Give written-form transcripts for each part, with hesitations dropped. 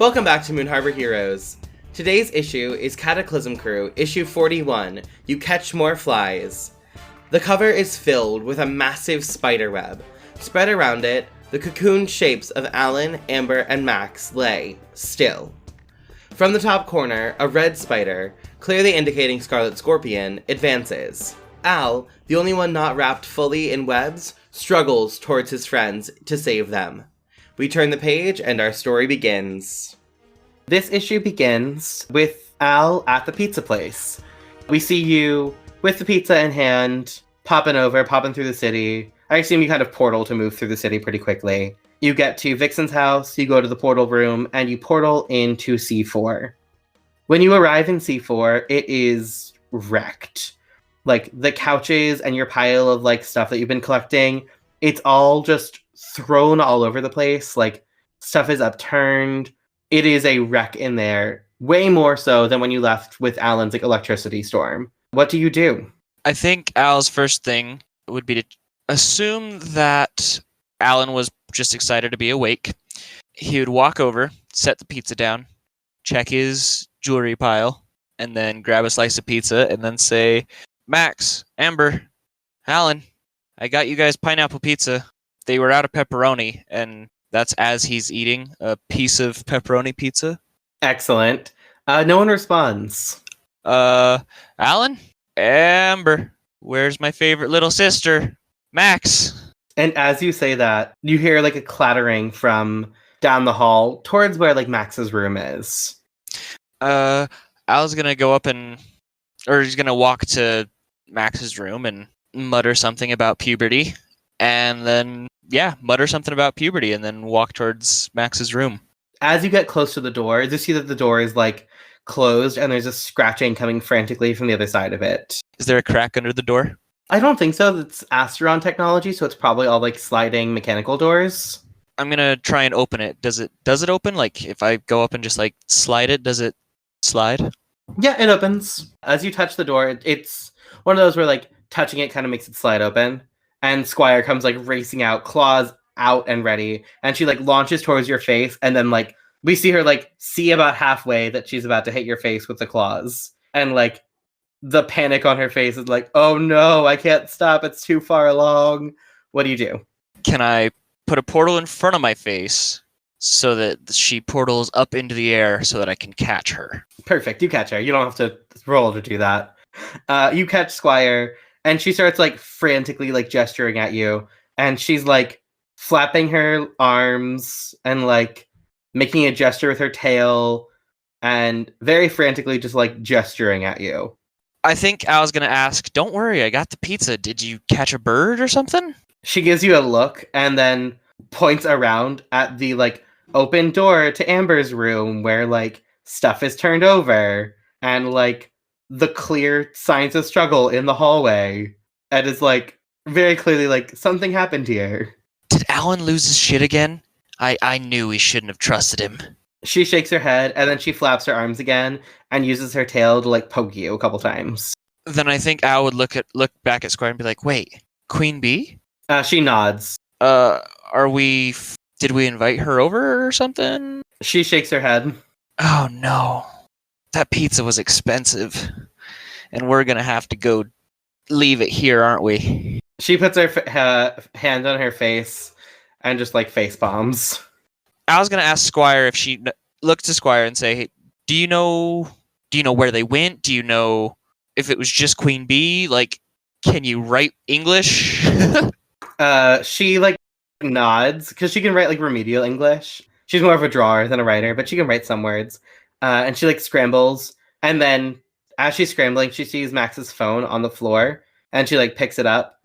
Welcome back to Moon Harbor Heroes. Today's issue is Cataclysm Crew, issue 41, You Catch More Flies. The cover is filled with a massive spider web. Spread around it, the cocoon shapes of Alan, Amber, and Max lay, still. From the top corner, a red spider, clearly indicating Scarlet Scorpion, advances. Al, the only one not wrapped fully in webs, struggles towards his friends to save them. We turn the page and our story begins. This issue begins with Al at the pizza place. We see you with the pizza in hand, popping through the city. I assume you kind of portal to move through the city pretty quickly. You get to Vixen's house, you go to the portal room, and you portal into C4. When you arrive in C4, it is wrecked. Like, the couches and your pile of, like, stuff that you've been collecting, it's all just thrown all over the place. Like, stuff is upturned. It is a wreck in there, way more so than when you left with Alan's, like, electricity storm. What do you do? I think Al's first thing would be to assume that Alan was just excited to be awake. He would walk over, set the pizza down, check his jewelry pile, and then grab a slice of pizza and then say, Max, Amber, Alan, I got you guys pineapple pizza. They were out of pepperoni, and that's as he's eating a piece of pepperoni pizza. Excellent. No one responds. Alan? Amber, where's my favorite little sister? Max. And as you say that, you hear, like, a clattering from down the hall towards where, like, Max's room is. Al's gonna go up he's gonna walk to Max's room and mutter something about puberty. And then, mutter something about puberty and then walk towards Max's room. As you get close to the door, you see that the door is, like, closed and there's a scratching coming frantically from the other side of it. Is there a crack under the door? I don't think so. It's Asteron technology, so it's probably all, like, sliding mechanical doors. I'm gonna try and open it. Does it open? Like, if I go up and just, like, slide it, does it slide? Yeah, it opens. As you touch the door, it's one of those where, like, touching it kind of makes it slide open. And Squire comes, like, racing out, claws out and ready. And she, like, launches towards your face. And then, like, we see her, like, see about halfway that she's about to hit your face with the claws. And, like, the panic on her face is like, oh no, I can't stop. It's too far along. What do you do? Can I put a portal in front of my face so that she portals up into the air so that I can catch her? Perfect. You catch her. You don't have to roll to do that. You catch Squire. And she starts, like, frantically, like, gesturing at you. And she's, like, flapping her arms and, like, making a gesture with her tail. And very frantically just, like, gesturing at you. I think I was going to ask, don't worry, I got the pizza. Did you catch a bird or something? She gives you a look and then points around at the, like, open door to Amber's room where, like, stuff is turned over. And, like, the clear signs of struggle in the hallway. And is, like, very clearly, like, something happened here. Did Alan lose his shit again? I knew we shouldn't have trusted him. She shakes her head, and then she flaps her arms again, and uses her tail to, like, poke you a couple times. Then I think Al would look back at Squire and be like, wait, Queen Bee? She nods. Did we invite her over or something? She shakes her head. Oh no. That pizza was expensive. And we're gonna have to go leave it here, aren't we? She puts her hand on her face and just, like, face bombs. I was gonna ask Squire if she looks to Squire and say, hey, do you know where they went? Do you know if it was just Queen Bee? Like, can you write English? She, like, nods because she can write, like, remedial English. She's more of a drawer than a writer, but she can write some words. And she, like, scrambles. And then as she's scrambling, she sees Max's phone on the floor. And she, like, picks it up.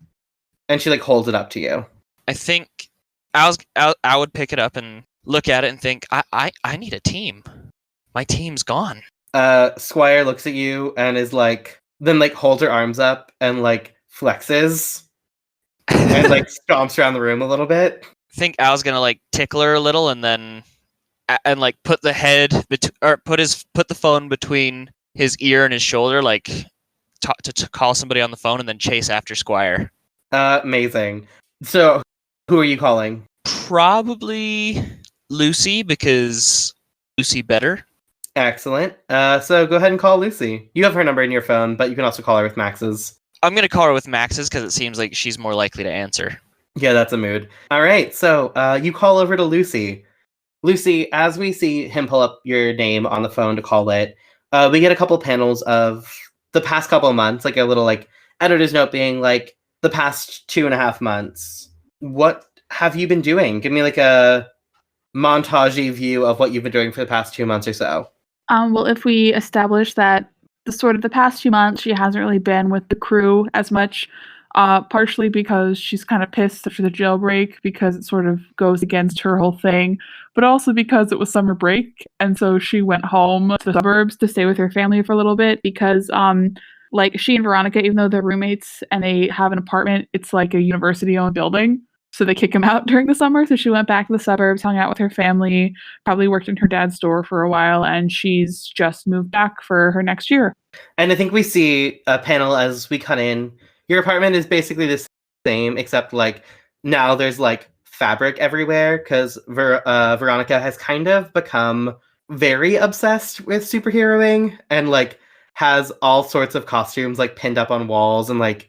And she, like, holds it up to you. I think I would pick it up and look at it and think, I need a team. My team's gone. Squire looks at you and is like, then, like, holds her arms up and, like, flexes. And, like, stomps around the room a little bit. I think Al's gonna, like, tickle her a little and then like put the put the phone between his ear and his shoulder, like to call somebody on the phone and then chase after Squire. Amazing. So, who are you calling? Probably Lucy, because Lucy better. Excellent. So go ahead and call Lucy. You have her number in your phone, but you can also call her with Max's. I'm going to call her with Max's because it seems like she's more likely to answer. Yeah, that's a mood. All right, so you call over to Lucy. Lucy, as we see him pull up your name on the phone to call it, we get a couple panels of the past couple months, like a little like editor's note being like the past 2.5 months. What have you been doing? Give me like a montagey view of what you've been doing for the past 2 months or so. Well, if we establish that the past 2 months, she hasn't really been with the crew as much, partially because she's kind of pissed after the jailbreak because it sort of goes against her whole thing, but also because it was summer break, and so she went home to the suburbs to stay with her family for a little bit because, like, she and Veronica, even though they're roommates and they have an apartment, it's like a university-owned building. So they kick him out during the summer. So she went back to the suburbs, hung out with her family, probably worked in her dad's store for a while, and she's just moved back for her next year. And I think we see a panel as we cut in. Your apartment is basically the same, except like now there's like fabric everywhere because Veronica has kind of become very obsessed with superheroing and like has all sorts of costumes like pinned up on walls and like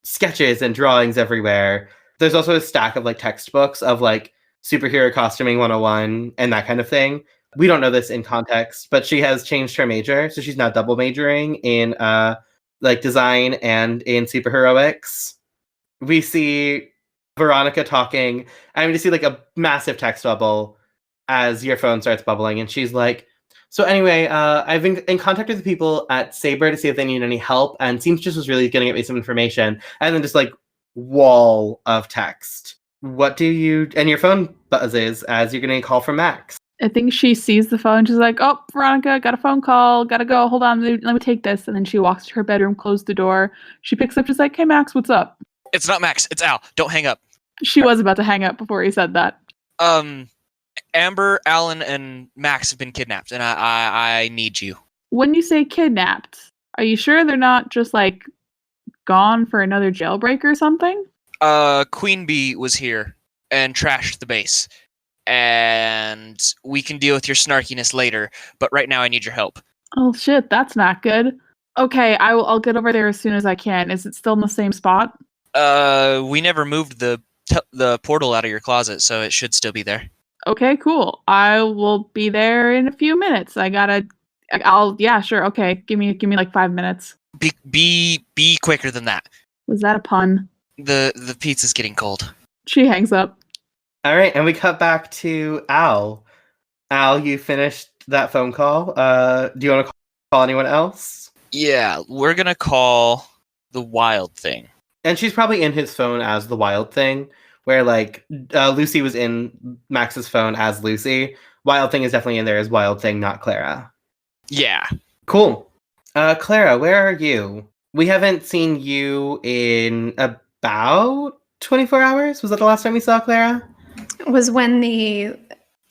sketches and drawings everywhere. There's also a stack of like textbooks of like superhero costuming 101 and that kind of thing. We don't know this in context, but she has changed her major, so she's now double majoring in like design and in superheroics. We see Veronica talking, and we see like a massive text bubble as your phone starts bubbling, and she's like, so anyway, I've been in contact with the people at Saber to see if they need any help, and Seamstress was really going to get me some information, and then just like wall of text. What do you... And your phone buzzes as you're getting a call from Max. I think she sees the phone. She's like, oh, Veronica, got a phone call. Gotta go. Hold on. Let me take this. And then she walks to her bedroom, closed the door. She picks up. She's like, hey, Max, what's up? It's not Max. It's Al. Don't hang up. She was about to hang up before he said that. Amber, Alan, and Max have been kidnapped, and I need you. When you say kidnapped, are you sure they're not just like gone for another jailbreak or something? Queen Bee was here and trashed the base. And we can deal with your snarkiness later, but right now I need your help. Oh shit, that's not good. Okay, I'll get over there as soon as I can. Is it still in the same spot? We never moved the portal out of your closet, so it should still be there. Okay, cool. I will be there in a few minutes. Yeah, sure. Okay, give me like 5 minutes. Be quicker than that. Was that a pun? The pizza's getting cold. She hangs up. All right, and we cut back to Al. Al, you finished that phone call. Do you want to call anyone else? Yeah, we're gonna call the Wild Thing. And she's probably in his phone as the Wild Thing, where like Lucy was in Max's phone as Lucy. Wild Thing is definitely in there as Wild Thing, not Clara. Yeah. Cool. Clara, where are you? We haven't seen you in about 24 hours. Was that the last time we saw Clara? Was when the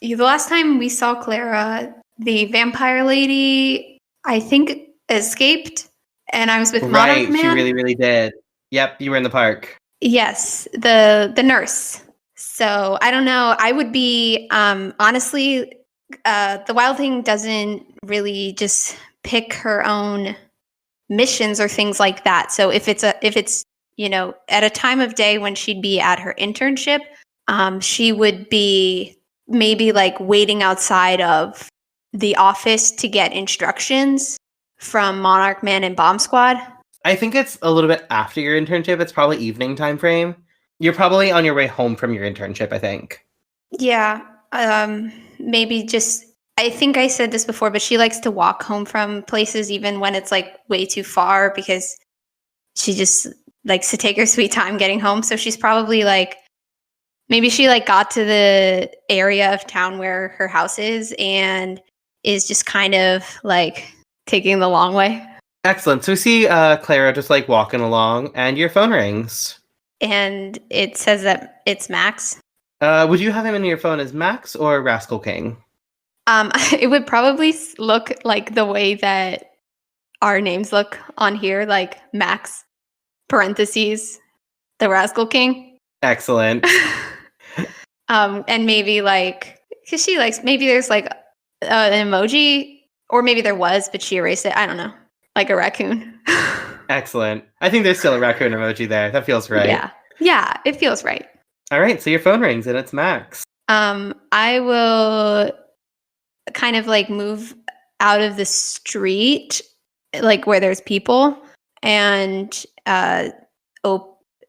last time we saw Clara, the vampire lady, I think, escaped, and I was with Monarch Man. She really, really did. Yep, you were in the park. Yes, the nurse. So I don't know. I would be honestly, the Wild Thing doesn't really just pick her own missions or things like that. So if it's at a time of day when she'd be at her internship, she would be maybe like waiting outside of the office to get instructions from Monarch Man and Bomb Squad. I think it's a little bit after your internship. It's probably evening time frame. You're probably on your way home from your internship, I think. Yeah. Maybe just, I think I said this before, but she likes to walk home from places even when it's like way too far because she just likes to take her sweet time getting home. So she's probably like, maybe she like got to the area of town where her house is and is just kind of like taking the long way. Excellent. So we see Clara just like walking along and your phone rings. And it says that it's Max. Would you have him in your phone as Max or Rascal King? It would probably look like the way that our names look on here, like Max, parentheses, the Rascal King. Excellent. And maybe like, because she likes, maybe there's like an emoji, or maybe there was, but she erased it. I don't know, like a raccoon. Excellent. I think there's still a raccoon emoji there. That feels right. Yeah, it feels right. All right, so your phone rings and it's Max. I will kind of like move out of the street, like where there's people, and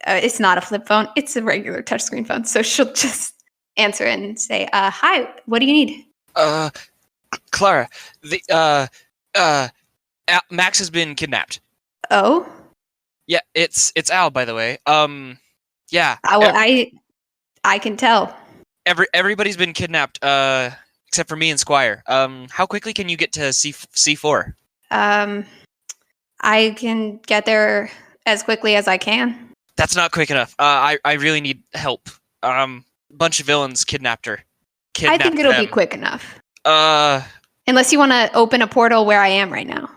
it's not a flip phone; it's a regular touchscreen phone. So she'll just answer and say, "Hi, what do you need?" Clara, Max has been kidnapped. Oh, Yeah, it's Al, by the way. Yeah. I can tell. Everybody's been kidnapped, except for me and Squire. How quickly can you get to C4? I can get there as quickly as I can. That's not quick enough. I really need help. Bunch of villains kidnapped her. I think it'll be quick enough. Unless you want to open a portal where I am right now.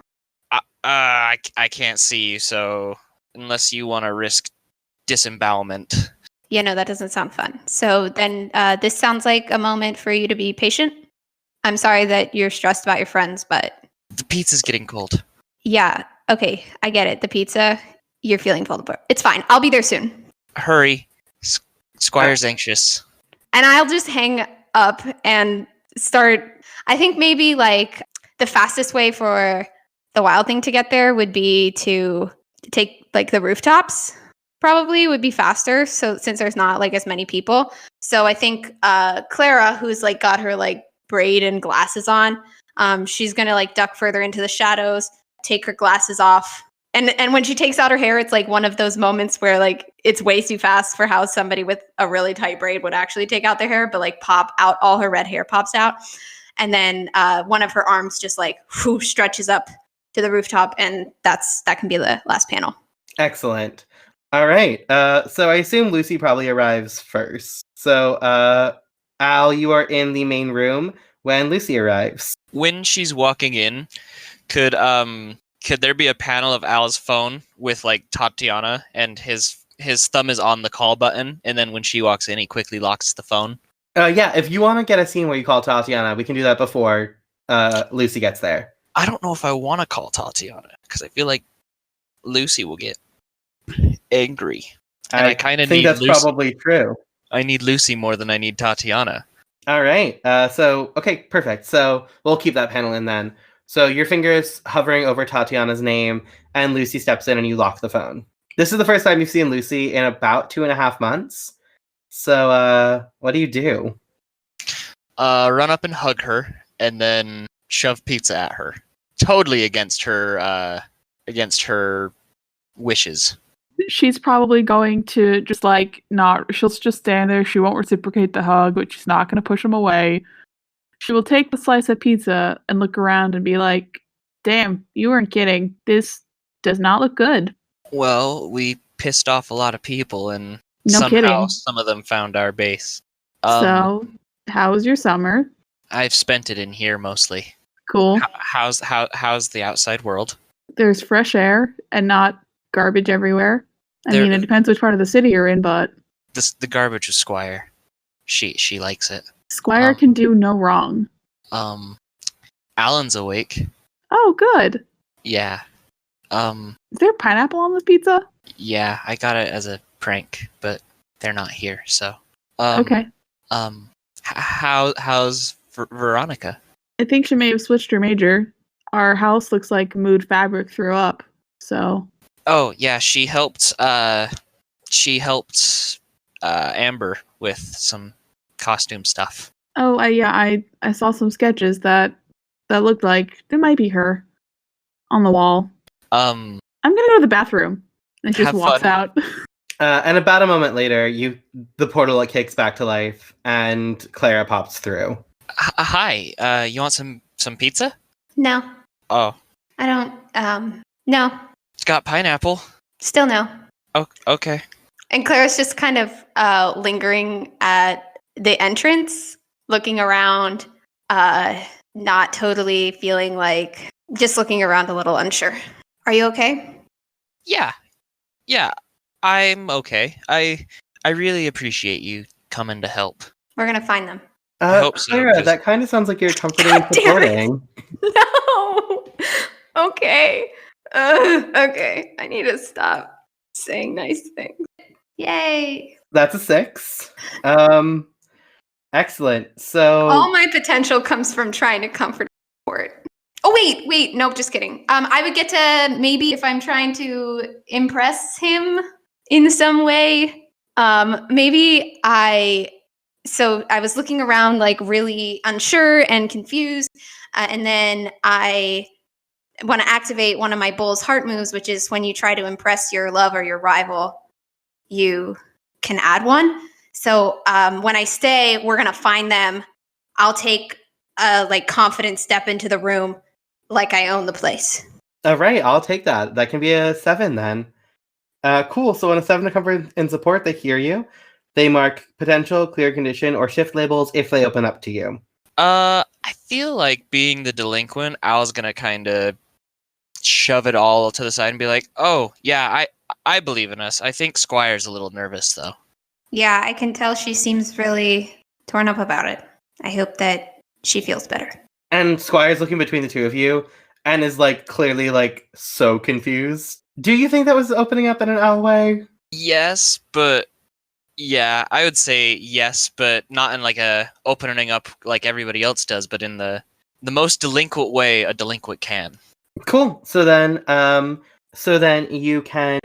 I can't see you, so unless you want to risk disembowelment. Yeah, no, that doesn't sound fun. So then this sounds like a moment for you to be patient. I'm sorry that you're stressed about your friends, but... The pizza's getting cold. Yeah, okay, I get it. The pizza, you're feeling pulled apart. It's fine. I'll be there soon. Hurry. Squire's anxious. And I'll just hang up and start... I think maybe like the fastest way for the Wild Thing to get there would be to take like the rooftops. Probably would be faster. So since there's not like as many people. So I think Clara, who's like got her like braid and glasses on, she's gonna like duck further into the shadows, take her glasses off. And when she takes out her hair, it's like one of those moments where like it's way too fast for how somebody with a really tight braid would actually take out their hair, but like pop out, all her red hair pops out. And then one of her arms just like stretches up to the rooftop, and that can be the last panel. Excellent. All right. So I assume Lucy probably arrives first. So Al, you are in the main room when Lucy arrives. When she's walking in, could there be a panel of Al's phone with like Tatiana, and his thumb is on the call button, and then when she walks in, he quickly locks the phone? Yeah, if you want to get a scene where you call Tatiana, we can do that before Lucy gets there. I don't know if I want to call Tatiana, because I feel like Lucy will get angry. And I kind of think need that's Lucy. Probably true. I need Lucy more than I need Tatiana. All right. Okay, perfect. So we'll keep that panel in then. So your finger is hovering over Tatiana's name, and Lucy steps in and you lock the phone. This is the first time you've seen Lucy in about 2.5 months. So what do you do? Run up and hug her, and then shove pizza at her. Totally against her wishes. She's probably going to just like not. She'll just stand there. She won't reciprocate the hug, but she's not going to push him away. She will take the slice of pizza and look around and be like, "Damn, you weren't kidding. This does not look good." Well, we pissed off a lot of people, and No somehow kidding. some of them found our base. So, how was your summer? I've spent it in here mostly. Cool. How's the outside world? There's fresh air and not garbage everywhere. I There- mean, it depends which part of the city you're in, but The garbage is Squire. She likes it. Squire can do no wrong. Alan's awake. Oh, good. Yeah. Is there pineapple on this pizza? Yeah, I got it as a prank, but they're not here, so. Okay. How's Veronica? I think she may have switched her major. Our house looks like Mood Fabric threw up, so. Oh yeah, she helped Amber with some costume stuff. Oh, I saw some sketches that looked like it might be her on the wall. I'm gonna go to the bathroom. And she just Have walks fun. out. And about a moment later, the portal kicks back to life, and Clara pops through. Hi, you want some pizza? No, Oh, I don't. No, it's got pineapple. still no. Oh, okay. And Clara's just kind of lingering at the entrance, looking around, not totally feeling like, just looking around a little unsure. Are you okay? Yeah, I'm okay. I really appreciate you coming to help. We're gonna find them. hope so, Clara, 'cause- that kind of sounds like you're comforting and God damn it. supporting. No. Okay. Okay. I need to stop saying nice things. Yay. That's a 6. Excellent. So All my potential comes from trying to comfort and support. Oh, wait. Nope, just kidding. I would get to maybe if I'm trying to impress him in some way. So I was looking around like really unsure and confused. And then I want to activate one of my bull's heart moves, which is when you try to impress your love or your rival, you can add one. So when I stay, we're going to find them. I'll take a like confident step into the room like I own the place. all right, I'll take that. That can be a 7 then. Cool. So on a 7 to comfort and support, they hear you. They mark potential, clear condition, or shift labels if they open up to you. I feel like being the delinquent, Al's gonna kind of shove it all to the side and be like, "Oh, yeah, I believe in us. I think Squire's a little nervous, though." Yeah, I can tell she seems really torn up about it. I hope that she feels better. And Squire's looking between the two of you and is like clearly like so confused. Do you think that was opening up in an owl way? Yes, but yeah, I would say yes, but not in like a opening up like everybody else does, but in the most delinquent way a delinquent can. Cool. So then you can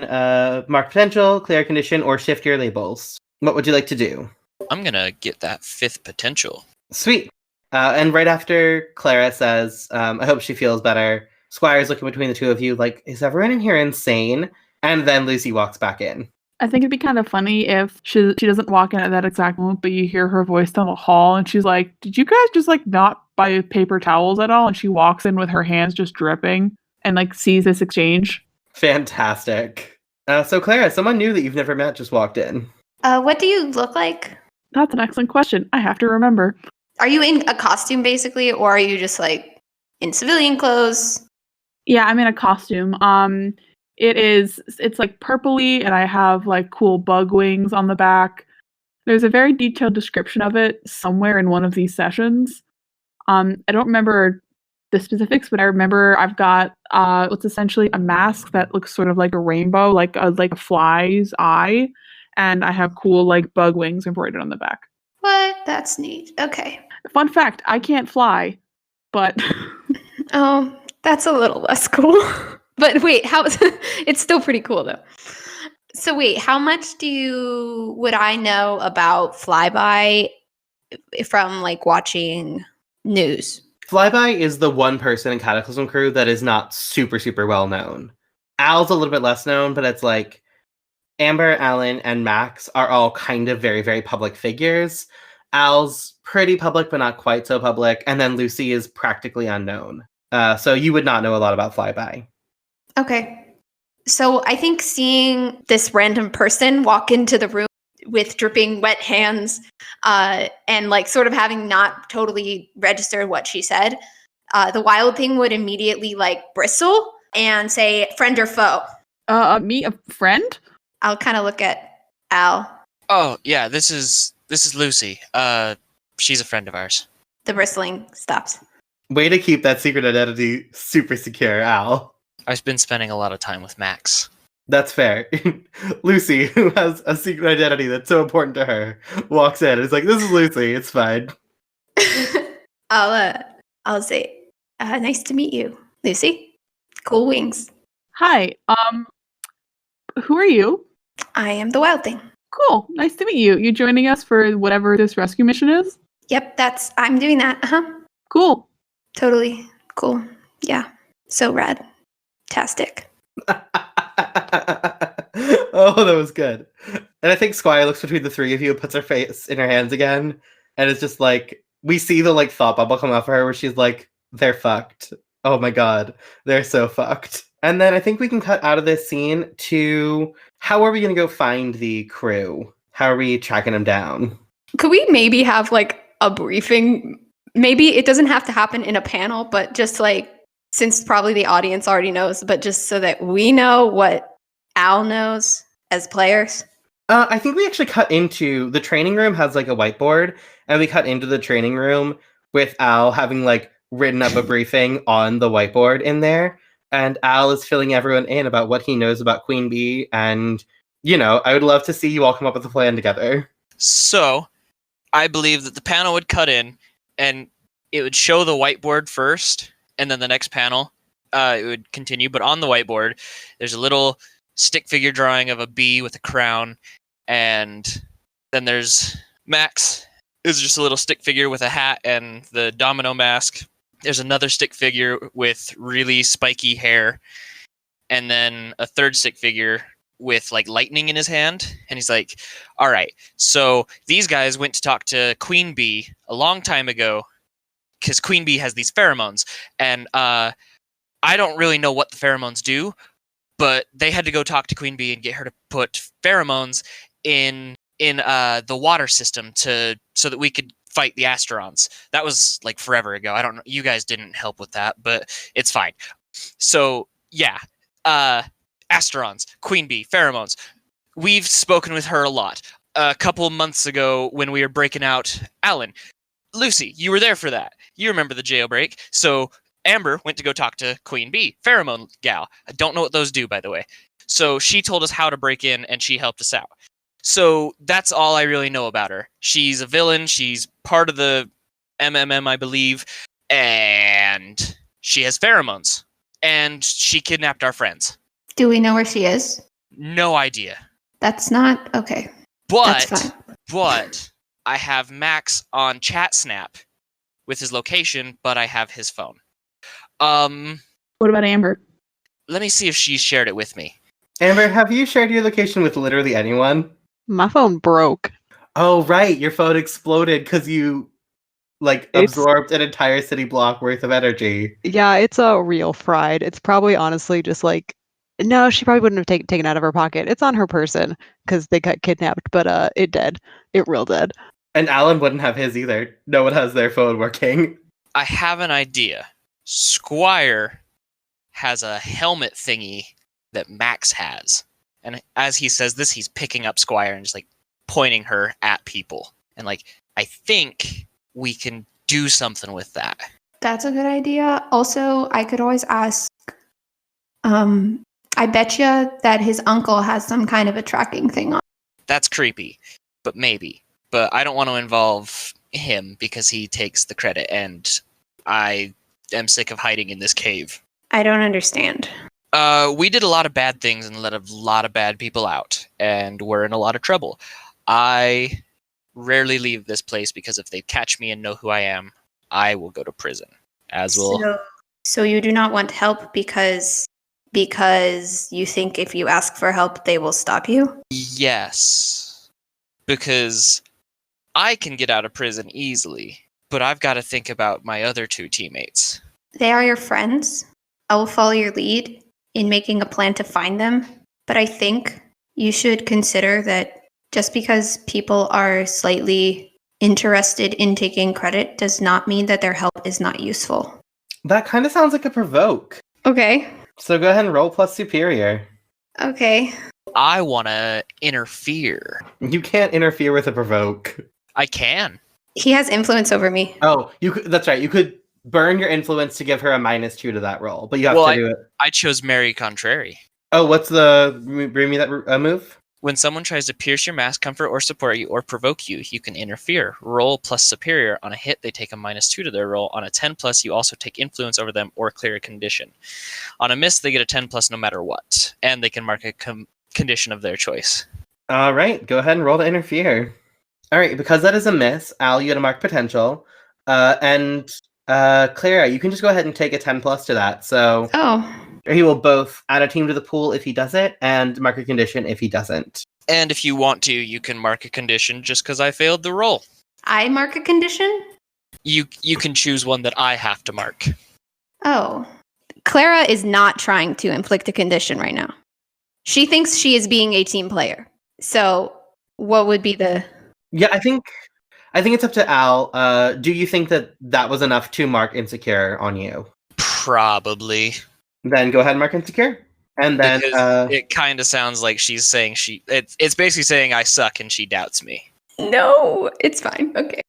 mark potential, clear condition, or shift your labels. What would you like to do? I'm gonna get that 5th potential. Sweet. And right after Clara says, I hope she feels better, Squire's looking between the two of you like, is everyone in here insane? And then Lucy walks back in. I think it'd be kind of funny if she doesn't walk in at that exact moment, but you hear her voice down the hall and she's like, did you guys just like not buy paper towels at all? And she walks in with her hands just dripping and like sees this exchange. Fantastic. So Clara, someone new that you've never met just walked in. What do you look like? That's an excellent question. I have to remember. Are you in a costume basically, or are you just like in civilian clothes? Yeah, I'm in a costume. It's like purpley and I have like cool bug wings on the back. There's a very detailed description of it somewhere in one of these sessions. I don't remember the specifics, but I remember I've got what's essentially a mask that looks sort of like a rainbow, like a fly's eye, and I have cool like bug wings embroidered on the back. What? That's neat. Okay. Fun fact, I can't fly, but Oh, that's a little less cool. But wait, it's still pretty cool though. So wait, how much would I know about Flyby from like watching news? Flyby is the one person in Cataclysm crew that is not super, super well known. Al's a little bit less known, but it's like Amber, Alan, and Max are all kind of very, very public figures. Al's pretty public, but not quite so public. And then Lucy is practically unknown. So you would not know a lot about Flyby. Okay. So I think seeing this random person walk into the room with dripping wet hands and like sort of having not totally registered what she said, the wild thing would immediately like bristle and say friend or foe. me, a friend? I'll kind of look at Al. Oh, yeah, this is Lucy. She's a friend of ours. The bristling stops. Way to keep that secret identity super secure, Al. I've been spending a lot of time with Max. That's fair. Lucy, who has a secret identity that's so important to her, walks in and is like, this is Lucy, it's fine. I'll say, nice to meet you, Lucy. Cool wings. Hi. Who are you? I am the wild thing. Cool. Nice to meet you. You joining us for whatever this rescue mission is? Yep, I'm doing that. Cool. Totally cool. Yeah. So rad. Tastic. Oh, that was good. And I think Squire looks between the three of you and puts her face in her hands again. And it's just like, we see the like thought bubble come off of her where she's like, they're fucked. Oh my god, they're so fucked. And then I think we can cut out of this scene to how are we going to go find the crew? How are we tracking them down? Could we maybe have like a briefing? Maybe it doesn't have to happen in a panel, but just like, since probably the audience already knows, but just so that we know what Al knows as players. I think we actually cut into the training room has like a whiteboard, and we cut into the training room with Al having like written up a briefing on the whiteboard in there, and Al is filling everyone in about what he knows about Queen Bee, and I would love to see you all come up with a plan together. So, I believe that the panel would cut in, and it would show the whiteboard first, and then the next panel, it would continue. But on the whiteboard, there's a little stick figure drawing of a bee with a crown, and then there's Max. Is just a little stick figure with a hat and the domino mask. There's another stick figure with really spiky hair, and then a third stick figure with like lightning in his hand. And he's like, all right, so these guys went to talk to Queen Bee a long time ago because Queen Bee has these pheromones, and I don't really know what the pheromones do, but they had to go talk to Queen Bee and get her to put pheromones in the water system so that we could fight the Asterons. That was like forever ago. I don't know. You guys didn't help with that, but it's fine. So yeah, Asterons, Queen Bee, pheromones. We've spoken with her a lot. A couple months ago when we were breaking out Alan. Lucy, you were there for that. You remember the jailbreak. So Amber went to go talk to Queen Bee, pheromone gal. I don't know what those do, by the way. So she told us how to break in, and she helped us out. So that's all I really know about her. She's a villain. She's part of the MMM, I believe. And she has pheromones. And she kidnapped our friends. Do we know where she is? No idea. That's not okay. That's fine. But I have Max on ChatSnap with his location, but I have his phone. What about Amber? Let me see if she shared it with me. Amber, have you shared your location with literally anyone? My phone broke. Oh, right. Your phone exploded because you, absorbed an entire city block worth of energy. Yeah, it's a real fried. It's probably honestly just no, she probably wouldn't have taken out of her pocket. It's on her person because they got kidnapped, but it dead. It real dead. And Alan wouldn't have his either. No one has their phone working. I have an idea. Squire has a helmet thingy that Max has. And as he says this, he's picking up Squire and just pointing her at people. And I think we can do something with that. That's a good idea. Also, I could always ask, I bet you that his uncle has some kind of a tracking thing on. That's creepy, but maybe. But I don't want to involve him because he takes the credit, and I am sick of hiding in this cave. I don't understand. We did a lot of bad things and let a lot of bad people out, and we're in a lot of trouble. I rarely leave this place because if they catch me and know who I am, I will go to prison. As will. So you do not want help because you think if you ask for help, they will stop you? Yes. Because I can get out of prison easily, but I've got to think about my other two teammates. They are your friends. I will follow your lead in making a plan to find them, but I think you should consider that just because people are slightly interested in taking credit does not mean that their help is not useful. That kind of sounds like a provoke. Okay. So go ahead and roll plus superior. Okay. I want to interfere. You can't interfere with a provoke. I can. He has influence over me. Oh, that's right. You could burn your influence to give her a -2 to that roll, but you have to do it. I chose Mary Contrary. Oh, what's bring me that move? When someone tries to pierce your mask, comfort, or support you, or provoke you, you can interfere. Roll plus superior. On a hit, they take a -2 to their roll. On a 10+, you also take influence over them or clear a condition. On a miss, they get a 10+ no matter what, and they can mark a condition of their choice. All right, go ahead and roll to interfere. All right, because that is a miss, Al, you get a mark potential, and Clara, you can just go ahead and take a 10+ to that. So he will both add a team to the pool if he does it, and mark a condition if he doesn't. And if you want to, you can mark a condition just because I failed the roll. I mark a condition? You can choose one that I have to mark. Oh. Clara is not trying to inflict a condition right now. She thinks she is being a team player. So what would be the... Yeah, I think it's up to Al. Do you think that was enough to mark insecure on you? Probably. Then go ahead and mark insecure. And then, Because it kind of sounds like she's saying it's basically saying I suck and she doubts me. No, it's fine. Okay.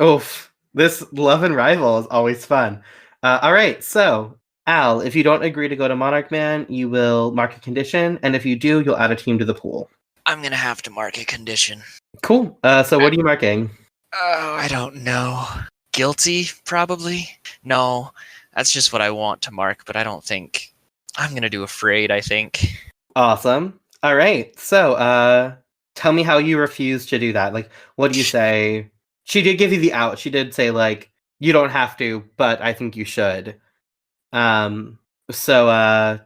oof, this love and rival is always fun. All right, so Al, if you don't agree to go to Monarch Man, you will mark a condition, and if you do, you'll add a team to the pool. I'm gonna have to mark a condition. Cool. So what are you marking? Oh, I don't know. Guilty, probably? No, that's just what I want to mark, but I don't think... I'm gonna do afraid, I think. Awesome. All right. So, tell me how you refuse to do that. Like, what do you say? She did give you the out. She did say like, you don't have to, but I think you should. So,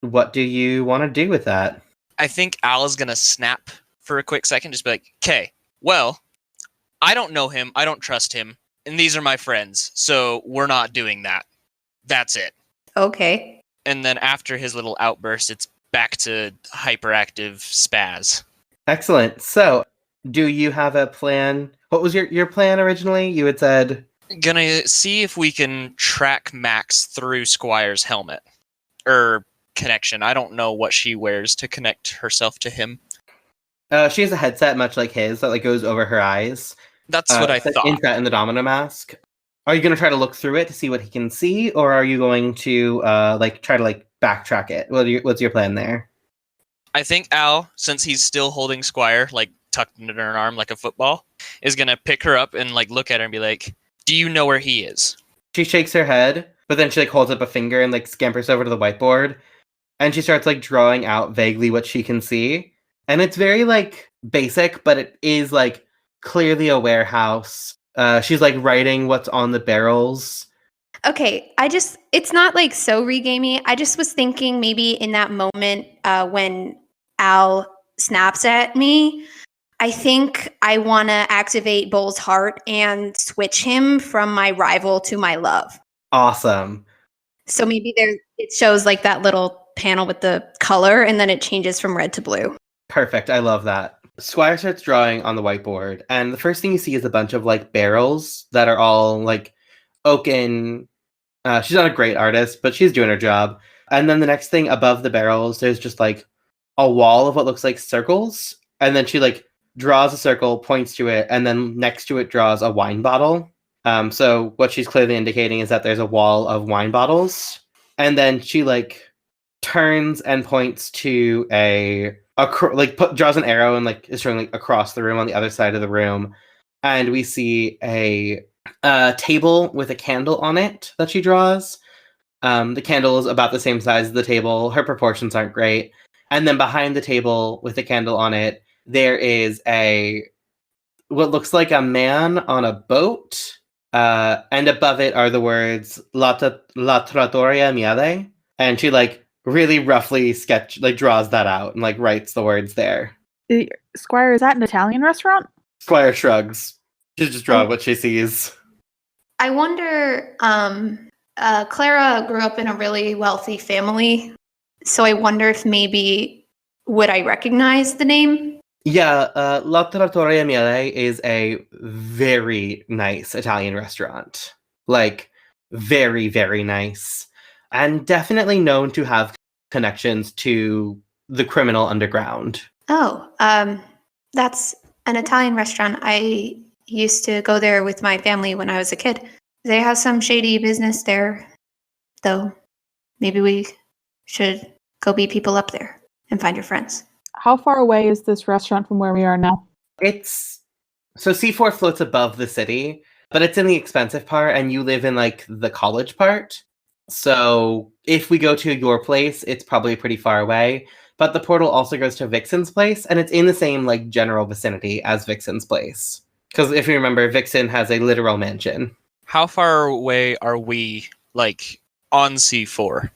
what do you want to do with that? I think Al is gonna snap for a quick second, just be like, okay, well, I don't know him, I don't trust him, and these are my friends, so we're not doing that. That's it. Okay. And then after his little outburst, it's back to hyperactive spaz. Excellent. So, do you have a plan? What was your plan originally? You had said Gonna see if we can track Max through Squire's helmet. Connection. I don't know what she wears to connect herself to him. she has a headset much like his that like goes over her eyes. That's what I thought. Inset in the Domino Mask. Are you going to try to look through it to see what he can see, or are you going to like try to like backtrack it? What's your plan there? I think Al, since he's still holding Squire like tucked into her arm like a football, is gonna pick her up and like look at her and be like, "Do you know where he is?" She shakes her head, but then she like holds up a finger and like scampers over to the whiteboard, and she starts like drawing out vaguely what she can see, and it's very like basic, but it is like clearly a warehouse. She's like writing what's on the barrels. Okay, it's not like so regamey. I just was thinking maybe in that moment when Al snaps at me, I think I want to activate Bull's heart and switch him from my rival to my love. Awesome. So maybe it shows like that little panel with the color and then it changes from red to blue. Perfect. I love that. Squire starts drawing on the whiteboard, and the first thing you see is a bunch of like barrels that are all like oaken. She's not a great artist, but she's doing her job. And then the next thing above the barrels, there's just like a wall of what looks like circles. And then she like draws a circle, points to it, and then next to it draws a wine bottle. So what she's clearly indicating is that there's a wall of wine bottles. And then she like turns and points to draws an arrow and like is showing like across the room on the other side of the room. And we see a table with a candle on it that she draws. The candle is about the same size as the table. Her proportions aren't great. And then behind the table with the candle on it, there is what looks like a man on a boat. And above it are the words La Trattoria Miele. And she like really roughly draws that out and like writes the words there. Squire, is that an Italian restaurant? Squire shrugs. She just draws what she sees. I wonder, Clara grew up in a really wealthy family, so I wonder if maybe would I recognize the name? Yeah, La Trattoria Miele is a very nice Italian restaurant. Like, very, very nice. And definitely known to have connections to the criminal underground. Oh, that's an Italian restaurant. I used to go there with my family when I was a kid. They have some shady business there, though. Maybe we should go beat people up there and find your friends. How far away is this restaurant from where we are now? So C4 floats above the city, but it's in the expensive part, and you live in like the college part. So if we go to your place, it's probably pretty far away. But the portal also goes to Vixen's place, and it's in the same like general vicinity as Vixen's place. Because if you remember, Vixen has a literal mansion. How far away are we, like, on C4?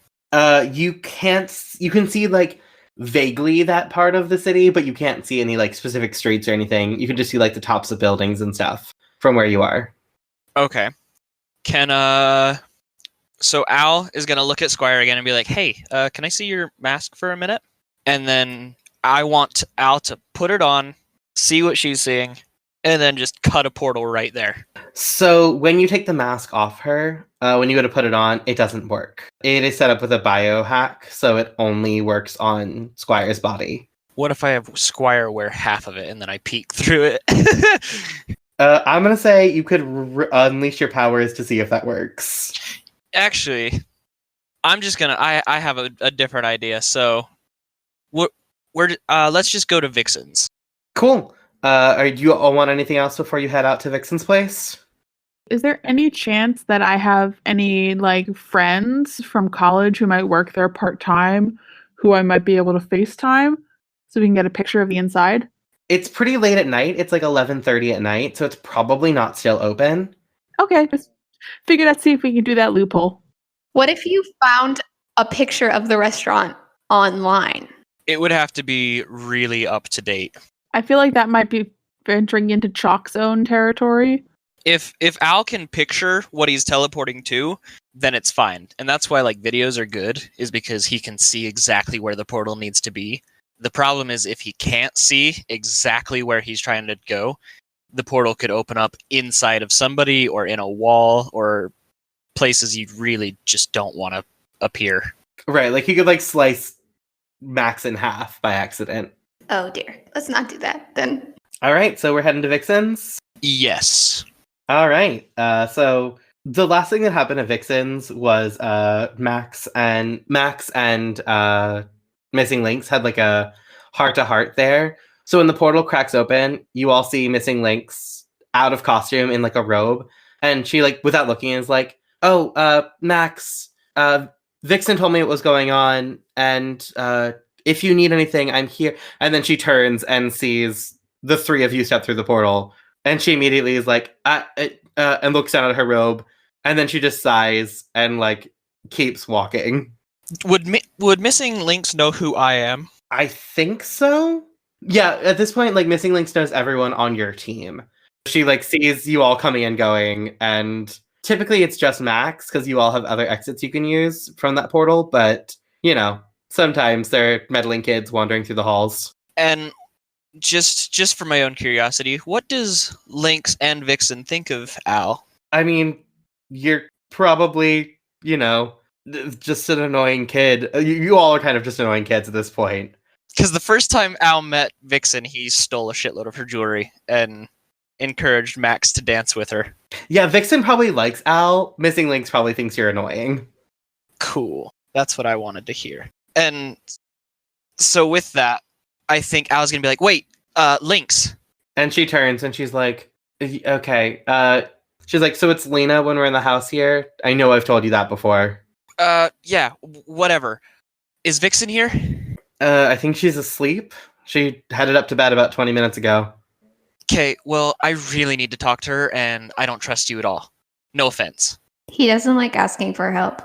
You can see like vaguely that part of the city, but you can't see any like specific streets or anything. You can just see like the tops of buildings and stuff from where you are. Okay. So Al is gonna look at Squire again and be like, "Hey, can I see your mask for a minute?" And then I want Al to put it on, see what she's seeing, and then just cut a portal right there. So when you take the mask off her, when you go to put it on, it doesn't work. It is set up with a biohack, so it only works on Squire's body. What if I have Squire wear half of it and then I peek through it? I'm gonna say you could unleash your powers to see if that works. Actually, I'm just gonna. I have a different idea. So, let's just go to Vixen's. Cool. Do you all want anything else before you head out to Vixen's place? Is there any chance that I have any like friends from college who might work there part-time who I might be able to FaceTime so we can get a picture of the inside? It's pretty late at night. It's like 11:30 at night, so it's probably not still open. Okay, just figured I'd see if we can do that loophole. What if you found a picture of the restaurant online? It would have to be really up to date. I feel like that might be venturing into Chalk Zone territory. If Al can picture what he's teleporting to, then it's fine. And that's why like videos are good, is because he can see exactly where the portal needs to be. The problem is if he can't see exactly where he's trying to go, the portal could open up inside of somebody or in a wall or places you really just don't want to appear. Right, like he could like slice Max in half by accident. Oh dear. Let's not do that then. All right, so we're heading to Vixen's. Yes. All right. So the last thing that happened at Vixen's was Max and Missing Links had like a heart-to-heart there. So when the portal cracks open, you all see Missing Links out of costume in like a robe, and she like without looking is like, "Oh, Max, Vixen told me what was going on, and if you need anything, I'm here." And then she turns and sees the three of you step through the portal. And she immediately is like, and looks down at her robe, and then she just sighs and like keeps walking. Would Missing Links know who I am? I think so. Yeah, at this point, like Missing Links knows everyone on your team. She like sees you all coming and going, and typically it's just Max because you all have other exits you can use from that portal. But you know, sometimes they're meddling kids wandering through the halls. And just for my own curiosity, what does Lynx and Vixen think of Al? I mean, you're probably, you know, just an annoying kid. You all are kind of just annoying kids at this point. Because the first time Al met Vixen, he stole a shitload of her jewelry and encouraged Max to dance with her. Yeah, Vixen probably likes Al. Missing Links probably thinks you're annoying. Cool. That's what I wanted to hear. And so with that, I think Al's gonna be like, wait, Lynx. And she turns and she's like, okay. She's like, so it's Lena when we're in the house here? I know I've told you that before. Yeah, whatever. Is Vixen here? I think she's asleep. She headed up to bed about 20 minutes ago. Okay, well, I really need to talk to her, and I don't trust you at all. No offense. He doesn't like asking for help.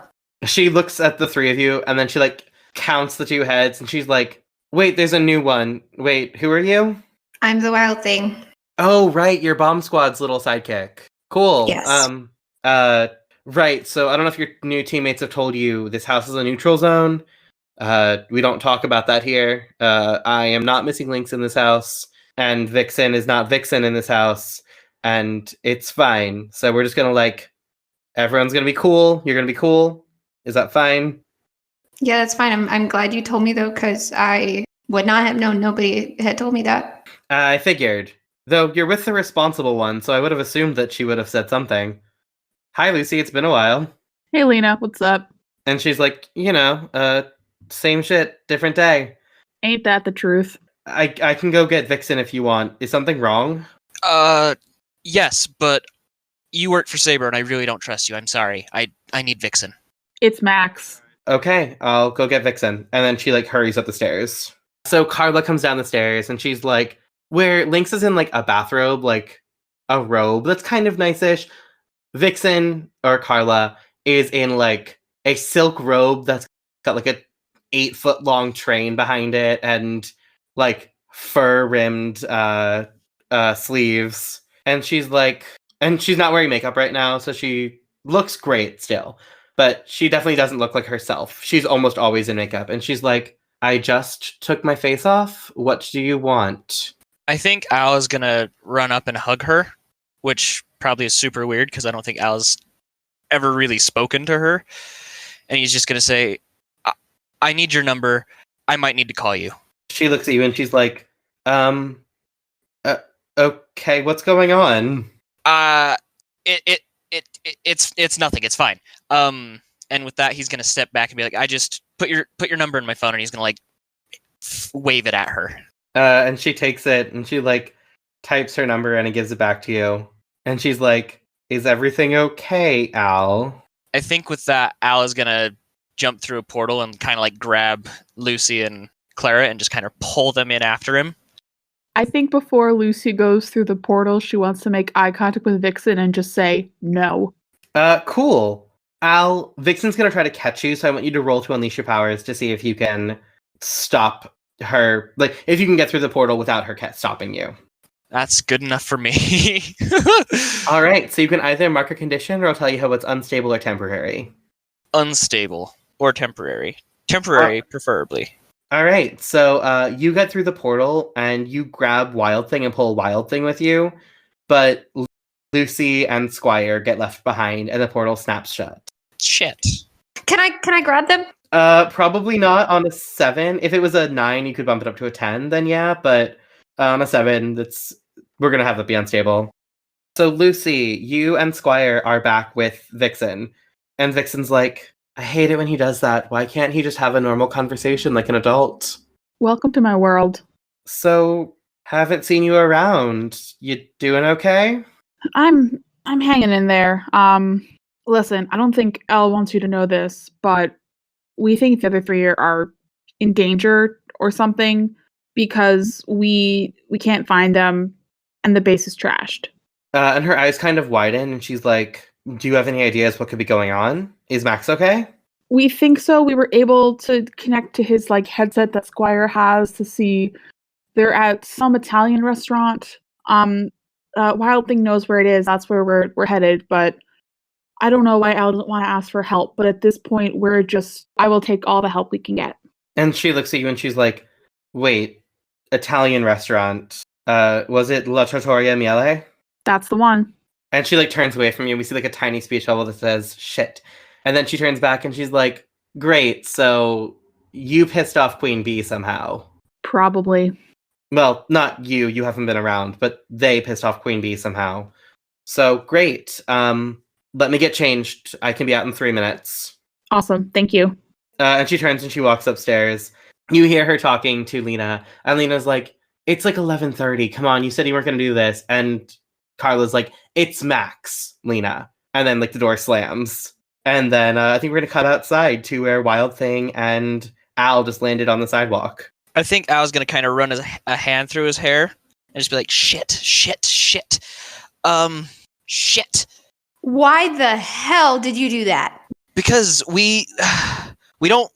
She looks at the three of you, and then she, like, counts the two heads, and she's like, wait, there's a new one. Wait, who are you? I'm the wild thing. Oh, right, you're Bomb Squad's little sidekick. Cool. Yes. Right, so I don't know if your new teammates have told you this house is a neutral zone. We don't talk about that here. I am not Missing Links in this house, and Vixen is not Vixen in this house, and it's fine. So we're just gonna, like, everyone's gonna be cool. You're gonna be cool. Is that fine? Yeah, that's fine. I'm glad you told me, though, because I would not have known. Nobody had told me that. I figured. Though you're with the responsible one, so I would have assumed that she would have said something. Hi, Lucy. It's been a while. Hey, Lena, what's up? And she's like, same shit, different day. Ain't that the truth? I can go get Vixen if you want. Is something wrong? Yes, but you work for Saber, and I really don't trust you. I'm sorry. I need Vixen. It's Max. Okay, I'll go get Vixen. And then she, like, hurries up the stairs. So Carla comes down the stairs, and she's like, where Lynx is in, like, a bathrobe, like, a robe that's kind of nice-ish. Vixen, or Carla, is in, like, a silk robe that's got, like, a 8-foot-long train behind it, and, like, fur-rimmed sleeves. And she's like, and she's not wearing makeup right now, so she looks great still. But she definitely doesn't look like herself. She's almost always in makeup. And she's like, I just took my face off. What do you want? I think Al is gonna run up and hug her, which probably is super weird because I don't think Al's ever really spoken to her. And he's just gonna say, I need your number. I might need to call you. She looks at you and she's like, okay, what's going on? It's nothing. It's fine. And with that, he's gonna step back and be like, I just put your number in my phone, and he's gonna like wave it at her. And she takes it and she like types her number and it gives it back to you. And she's like, is everything okay, Al? I think with that, Al is gonna jump through a portal and kind of like grab Lucy and Clara and just kind of pull them in after him. I think before Lucy goes through the portal, she wants to make eye contact with Vixen and just say no. Cool. Al, Vixen's gonna try to catch you, so I want you to roll to unleash your powers to see if you can stop her, like, if you can get through the portal without her stopping you. That's good enough for me. Alright, so you can either mark a condition or I'll tell you how it's unstable or temporary. Unstable or temporary. Temporary, preferably. Alright, so you get through the portal and you grab Wild Thing and pull Wild Thing with you, but Lucy and Squire get left behind and the portal snaps shut. Shit. Can I grab them? Probably not on a 7. If it was a 9, you could bump it up to a 10, then yeah, but on a 7, we're gonna have it be unstable. So Lucy, you and Squire are back with Vixen, and Vixen's like, I hate it when he does that. Why can't he just have a normal conversation like an adult? Welcome to my world. So, haven't seen you around. You doing okay? I'm hanging in there. Listen, I don't think Elle wants you to know this, but we think the other 3 are in danger or something because we can't find them and the base is trashed. And her eyes kind of widen and she's like, do you have any ideas what could be going on? Is Max okay? We think so. We were able to connect to his headset that Squire has to see they're at some Italian restaurant. Wild Thing knows where it is. That's where we're headed, but I don't know why Al doesn't want to ask for help, but at this point I will take all the help we can get. And she looks at you and she's like, wait, Italian restaurant. Was it La Trattoria Miele? That's the one. And she turns away from you. We see a tiny speech bubble that says shit. And then she turns back and she's like, great, so you pissed off Queen Bee somehow. Probably. Well, not you, you haven't been around, but they pissed off Queen Bee somehow. So great. Let me get changed. I can be out in 3 minutes. Awesome, thank you. And she turns and she walks upstairs. You hear her talking to Lena, and Lena's like, it's 11:30. Come on, you said you weren't going to do this. And Carla's like, it's Max, Lena. And then the door slams. And then I think we're going to cut outside to where Wild Thing and Al just landed on the sidewalk. I think Al's going to kind of run a hand through his hair and just be like, shit. Shit. Why the hell did you do that? Because we don't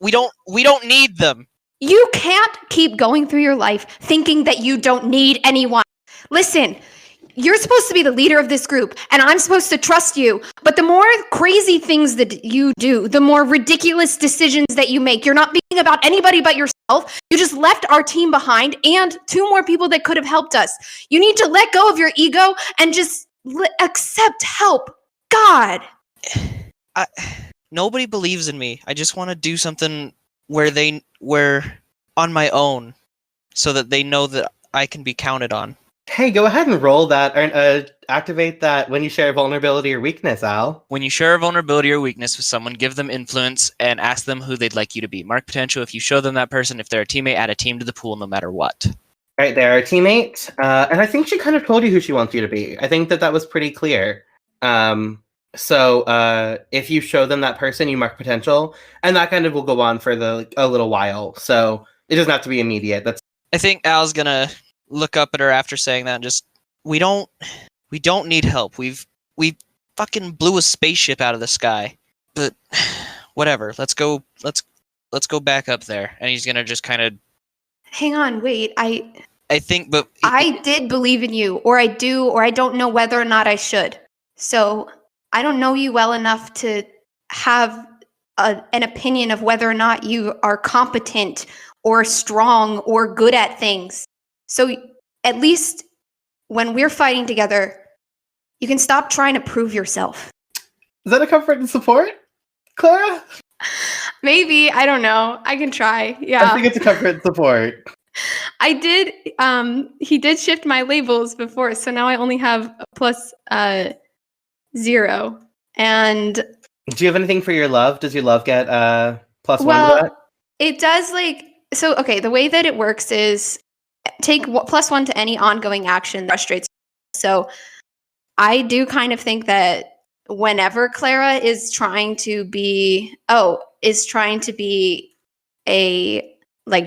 need them. You can't keep going through your life thinking that you don't need anyone. Listen, you're supposed to be the leader of this group, and I'm supposed to trust you. But the more crazy things that you do, the more ridiculous decisions that you make, you're not thinking about anybody but yourself. You just left our team behind and 2 more people that could have helped us. You need to let go of your ego and just accept help. God. Nobody believes in me. I just want to do something where on my own so that they know that I can be counted on. Hey, go ahead and roll that, or activate that when you share a vulnerability or weakness, Al. When you share a vulnerability or weakness with someone, give them influence and ask them who they'd like you to be. Mark potential if you show them that person. If they're a teammate, add a team to the pool no matter what. Right, they're a teammate. And I think she kind of told you who she wants you to be. I think that was pretty clear. So if you show them that person, you mark potential. And that kind of will go on for a little while. So it doesn't have to be immediate. I think Al's going to look up at her after saying that and just, we don't need help. We fucking blew a spaceship out of the sky. But whatever. Let's go back up there. And he's gonna just kind of hang on, wait. I think, but I did believe in you, or I do, or I don't know whether or not I should. So I don't know you well enough to have an opinion of whether or not you are competent or strong or good at things. So at least when we're fighting together, you can stop trying to prove yourself. Is that a comfort and support, Clara? Maybe, I don't know. I can try. I Yeah. think it's a comfort and support. I did he did shift my labels before, so now I only have a plus 0. And Do you have anything for your love? Does your love get plus 1 to well, that? it does okay, the way that it works is take plus 1 to any ongoing action that frustrates. So I do kind of think that whenever Clara is trying to be a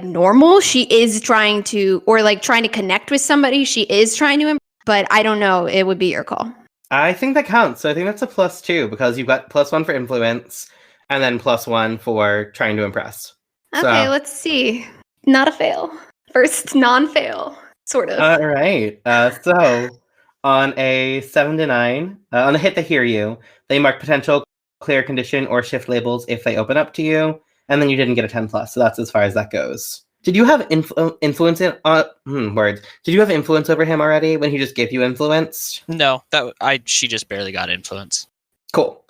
normal, she is trying to, or trying to connect with somebody, she is trying to, but I don't know, it would be your call. I think that counts. So I think that's a plus 2 because you've got plus 1 for influence and then plus 1 for trying to impress. Okay, let's see. Not a fail. First non-fail, sort of. All right. So on a 7 to 9, on a hit they hear you, they mark potential, clear condition, or shift labels if they open up to you, and then you didn't get a 10 plus. So that's as far as that goes. Did you have influence words? Did you have influence over him already when he just gave you influence? No, she just barely got influence. Cool.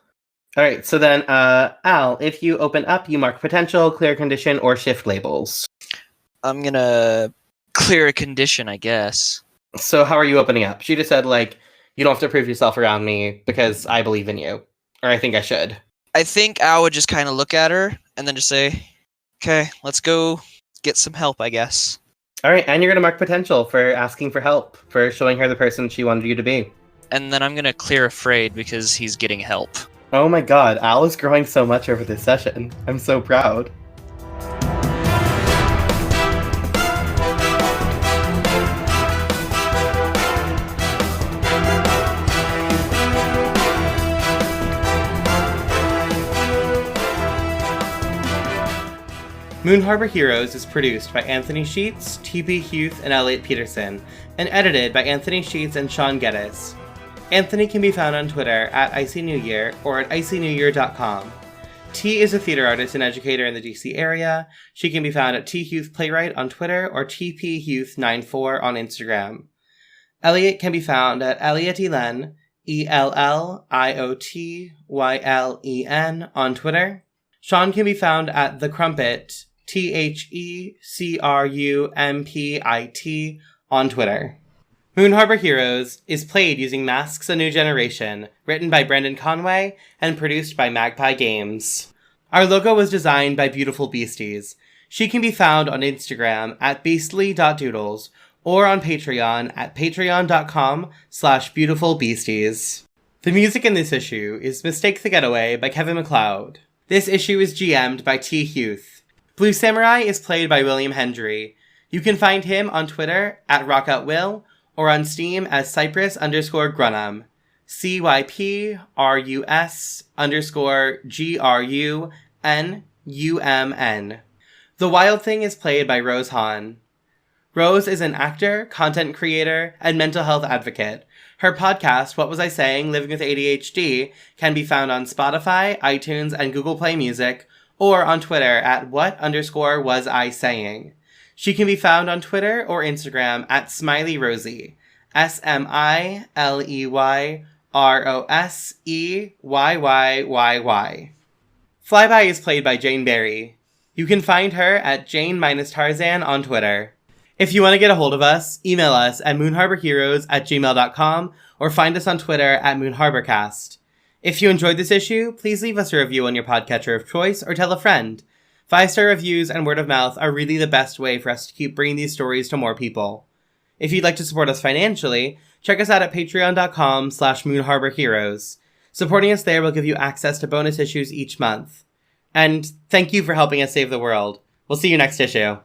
All right. So then, Al, if you open up, you mark potential, clear condition, or shift labels. I'm gonna clear a condition, I guess. So how are you opening up? She just said, you don't have to prove yourself around me because I believe in you. Or I think I should. I think Al would just kind of look at her and then just say, okay, let's go get some help, I guess. All right, and you're going to mark potential for asking for help, for showing her the person she wanted you to be. And then I'm going to clear afraid because he's getting help. Oh my god, Al is growing so much over this session. I'm so proud. Moon Harbor Heroes is produced by Anthony Sheets, T.P. Huth, and Elliot Peterson, and edited by Anthony Sheets and Sean Geddes. Anthony can be found on Twitter at IcyNewYear or at icynewyear.com. T is a theater artist and educator in the DC area. She can be found at T Huth Playwright on Twitter or TPHuth94 on Instagram. Elliot can be found at Elliot Elen, ELLIOTYLEN on Twitter. Sean can be found at The Crumpit, THECRUMPIT on Twitter. Moon Harbor Heroes is played using Masks: A New Generation, written by Brendan Conway and produced by Magpie Games. Our logo was designed by Beautiful Beasties. She can be found on Instagram at beastly.doodles or on Patreon at patreon.com/beautifulbeasties. The music in this issue is Mistake the Getaway by Kevin MacLeod. This issue is GM'd by T. Huth. Blue Samurai is played by William Hendry. You can find him on Twitter at RockoutWill or on Steam as Cypress_Grunham. CYPRUS_GRUNUMN. The Wild Thing is played by Rose Hahn. Rose is an actor, content creator, and mental health advocate. Her podcast, What Was I Saying? Living with ADHD, can be found on Spotify, iTunes, and Google Play Music, or on Twitter at what_was-I-saying. She can be found on Twitter or Instagram at Smiley Rosie, SmileyRoseYYYY. Flyby is played by Jane Berry. You can find her at Jane-Tarzan on Twitter. If you want to get a hold of us, email us at moonharborheroes@gmail.com or find us on Twitter at moonharborcast. If you enjoyed this issue, please leave us a review on your podcatcher of choice or tell a friend. 5-star reviews and word of mouth are really the best way for us to keep bringing these stories to more people. If you'd like to support us financially, check us out at patreon.com/moonharborheroes. Supporting us there will give you access to bonus issues each month. And thank you for helping us save the world. We'll see you next issue.